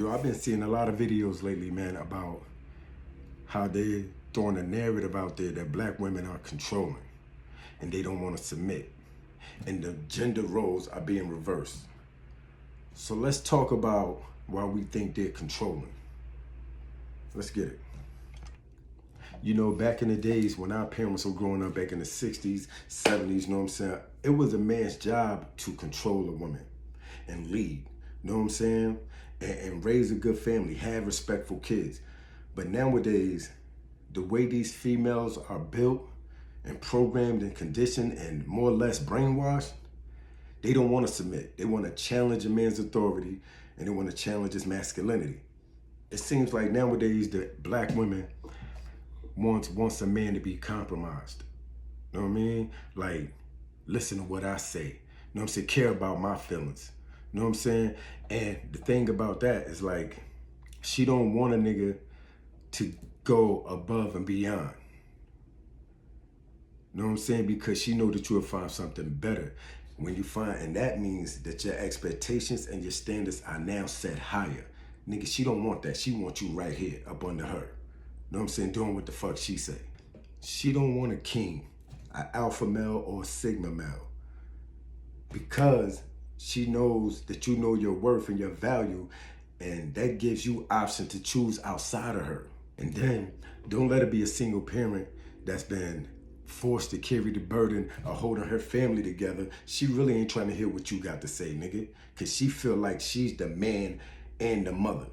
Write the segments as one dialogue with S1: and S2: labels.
S1: Yo, I've been seeing a lot of videos lately, man, about how they're throwing a narrative out there that black women are controlling and they don't want to submit. And the gender roles are being reversed. So let's talk about why we think they're controlling. Let's get it. You know, back in the days when our parents were growing up back in the 60s, 70s, you know what I'm saying? It was a man's job to control a woman and lead, you know what I'm saying? And raise a good family, have respectful kids. But nowadays, the way these females are built and programmed and conditioned and more or less brainwashed, they don't want to submit. They want to challenge a man's authority and they want to challenge his masculinity. It seems like nowadays the black women wants a man to be compromised. You know what I mean? Like, listen to what I say. You know what I'm saying? Care about my feelings. You know what I'm saying? And the thing about that is like, she don't want a nigga to go above and beyond. You know what I'm saying? Because she know that you'll find something better when you find, and that means that your expectations and your standards are now set higher. Nigga, she don't want that. She wants you right here up under her. You know what I'm saying? Doing what the fuck she say. She don't want a king, an alpha male or a sigma male. Because she knows that you know your worth and your value, and that gives you option to choose outside of her. And then don't let her be a single parent that's been forced to carry the burden of holding her family together. She really ain't trying to hear what you got to say, nigga. Cause she feel like she's the man and the mother.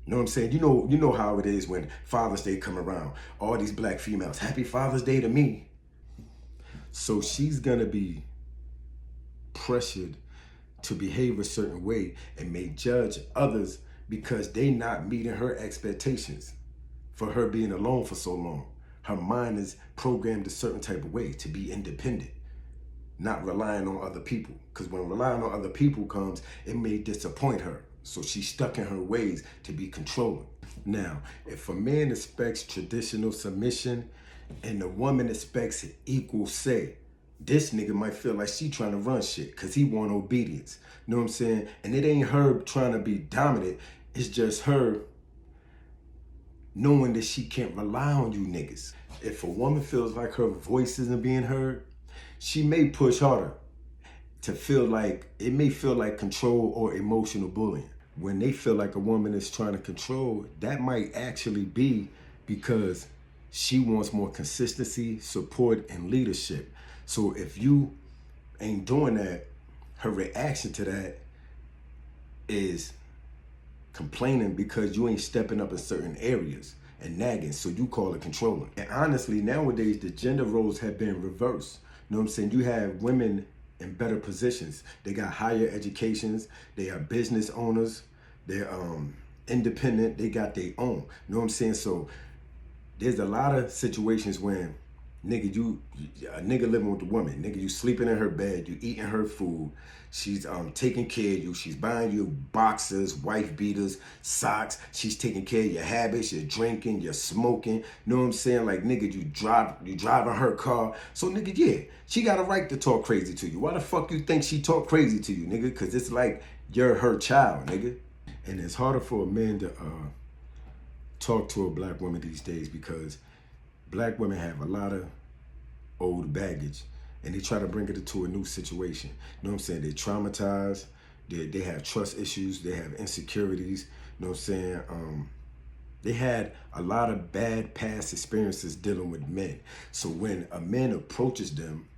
S1: You know what I'm saying? You know how it is when Father's Day come around. All these black females, happy Father's Day to me. So she's gonna be pressured to behave a certain way and may judge others because they not meeting her expectations for her being alone for so long. Her mind is programmed a certain type of way to be independent, not relying on other people. Because when relying on other people comes, it may disappoint her. So she's stuck in her ways to be controlling. Now, if a man expects traditional submission and the woman expects equal say, this nigga might feel like she trying to run shit because he want obedience. You know what I'm saying? And it ain't her trying to be dominant. It's just her knowing that she can't rely on you niggas. If a woman feels like her voice isn't being heard, she may push harder to feel like, it may feel like control or emotional bullying. When they feel like a woman is trying to control, that might actually be because she wants more consistency, support, and leadership. So if you ain't doing that, her reaction to that is complaining because you ain't stepping up in certain areas and nagging, so you call it controlling. And honestly, nowadays, the gender roles have been reversed. You know what I'm saying? You have women in better positions. They got higher educations. They are business owners. They're independent. They got their own. You know what I'm saying? So there's a lot of situations when nigga, a nigga living with a woman, nigga, you sleeping in her bed, you eating her food, she's taking care of you, she's buying you boxers, wife beaters, socks, she's taking care of your habits, you're drinking, you're smoking, you know what I'm saying? Like, nigga, you driving her car. So nigga, yeah, she got a right to talk crazy to you. Why the fuck you think she talk crazy to you, nigga? Cause it's like you're her child, nigga. And it's harder for a man to talk to a black woman these days because black women have a lot of old baggage and they try to bring it into a new situation. You know what I'm saying? They're traumatized, they have trust issues, they have insecurities, you know what I'm saying? They had a lot of bad past experiences dealing with men. So when a man approaches them,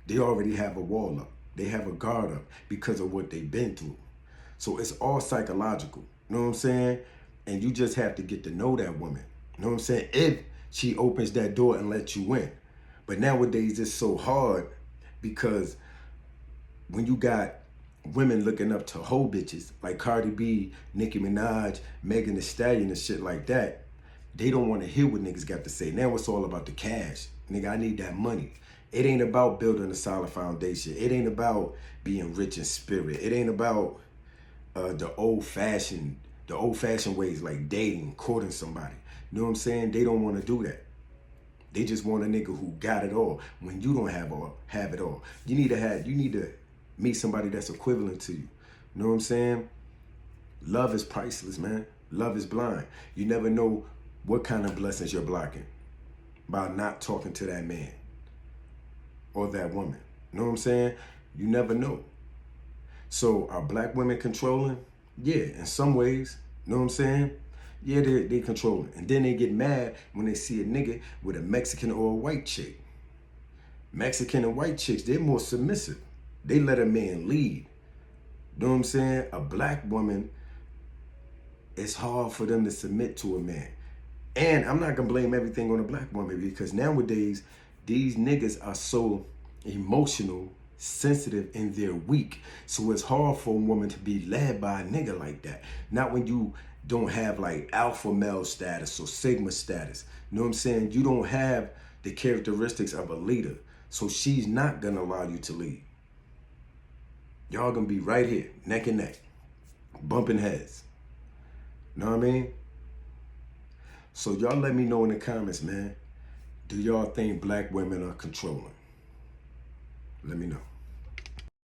S1: they already have a wall up. They have a guard up because of what they've been through. So it's all psychological, you know what I'm saying? And you just have to get to know that woman, you know what I'm saying? If she opens that door and lets you in. But nowadays it's so hard because when you got women looking up to whole bitches like Cardi B, Nicki Minaj, Megan Thee Stallion and shit like that, they don't want to hear what niggas got to say. Now it's all about the cash. Nigga, I need that money. It ain't about building a solid foundation. It ain't about being rich in spirit. It ain't about the old fashioned ways like dating, courting somebody. You know what I'm saying? They don't want to do that. They just want a nigga who got it all when you don't have it all. You need to meet somebody that's equivalent to you. You know what I'm saying? Love is priceless, man. Love is blind. You never know what kind of blessings you're blocking by not talking to that man or that woman. You know what I'm saying? You never know. So are black women controlling? Yeah, in some ways. You know what I'm saying? Yeah, they controlling. And then they get mad when they see a nigga with a Mexican or a white chick. Mexican and white chicks, they're more submissive. They let a man lead. You know what I'm saying? A black woman, it's hard for them to submit to a man. And I'm not gonna blame everything on a black woman, because nowadays these niggas are so emotional, sensitive, and they're weak. So it's hard for a woman to be led by a nigga like that. Not when you don't have like alpha male status or sigma status. You know what I'm saying? You don't have the characteristics of a leader. So she's not gonna allow you to lead. Y'all gonna be right here, neck and neck, bumping heads. Know what I mean? So y'all let me know in the comments, man. Do y'all think black women are controlling? Let me know.